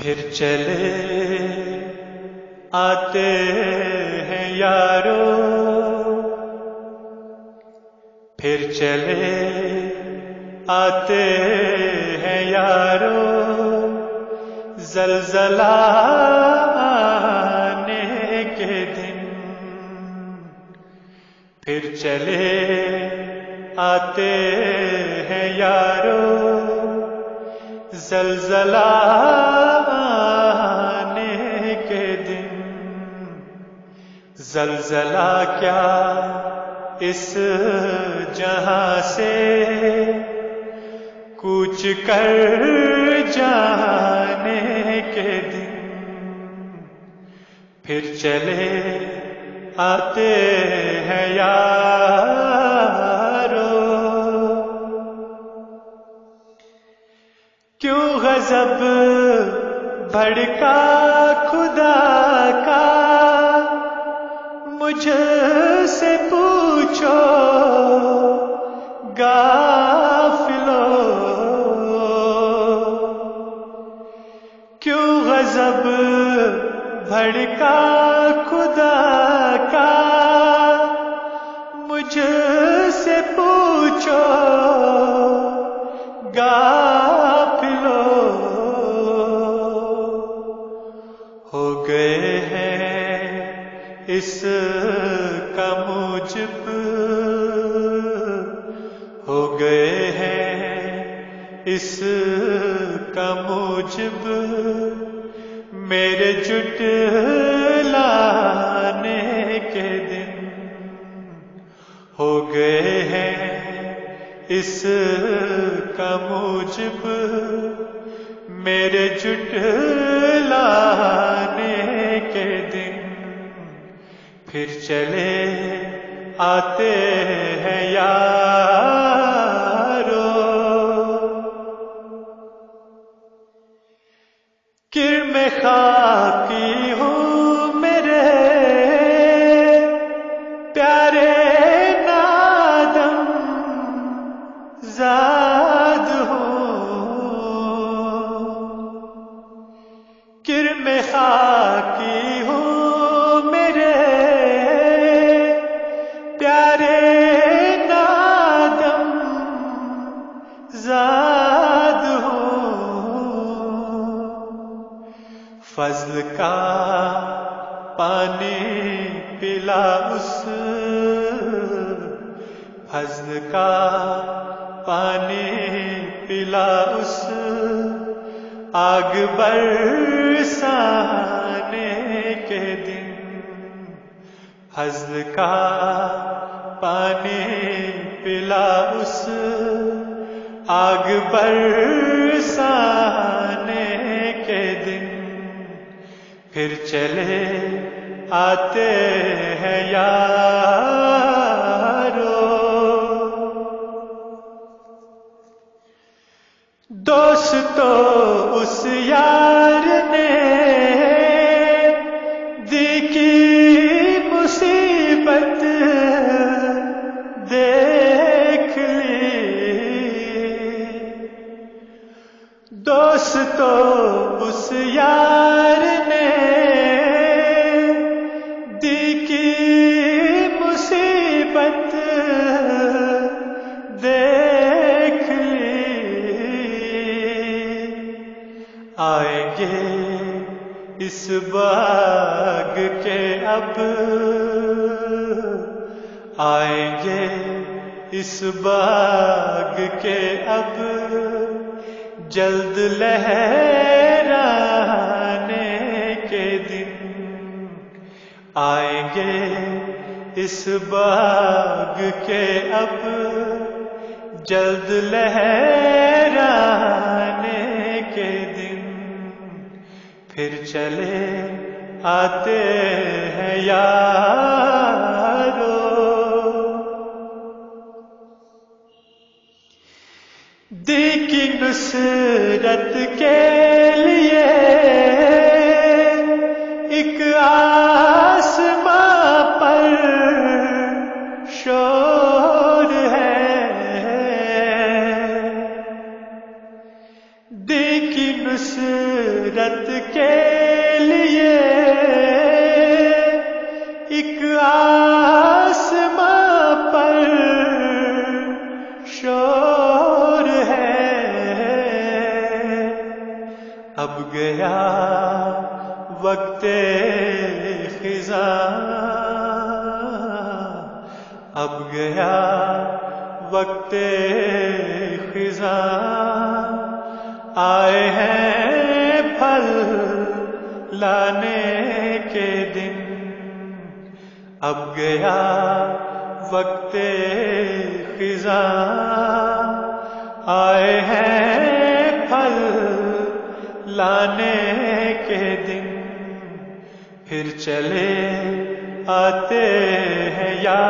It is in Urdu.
پھر چلے آتے ہیں یارو، پھر چلے آتے ہیں یارو، زلزلہ آنے کے دن۔ پھر چلے آتے ہیں یارو، زلزلہ آنے کے دن۔ زلزلہ کیا اس جہاں سے کوچ کر جانے کے دن۔ پھر چلے آتے ہیں یارو، کیوں غضب بھڑکا خدا کا، مجھ سے پوچھو غافلو، کیوں غضب بھڑکا خدا کا، مجھ سے پوچھو غافلو۔ ہو گئے ہیں اس کا موجب، ہو گئے ہیں اس کا موجب، میرے جھٹلانے کے دن۔ ہو گئے ہیں اس کا موجب، میرے جھٹلانے کے دن۔ پھر چلے آتے ہیں یارو، کرم خاکی ہوں میرے پیارے نادم زاد ہوں، کرم خاکی ہوں میرے پیارے نادم زاد ہوں۔ فضل کا پانی پلا اس، فضل کا پانی پلا اس، آگ برسانے کے دن۔ فضل کا پانی پلا اس، آگ برسانے کے دن۔ پھر چلے آتے ہیں یارو، دوستو اس یار نے دی کی مصیبت دیکھ لی، دوستو اس یار نے دی کی مصیبت دیکھ لی۔ آئیں گے اس باغ کے اب، آئیں گے اس باغ کے اب، جلد لہرانے کے دن۔ آئیں گے اس باغ کے اب، جلد لہرانے کے دن۔ پھر چلے آتے ہیں یارو، دی کی نصرت کے لیے ایک آسماں پر شور ہے، دیکھی نصرت کے لیے ایک آسماں پر شور ہے، اب گیا وقت خزاں، اب گیا وقت خزاں، آئے ہیں پھل لانے کے دن، اب گیا وقت خزاں، آئے ہیں پھل لانے کے دن، پھر چلے آتے ہیں یا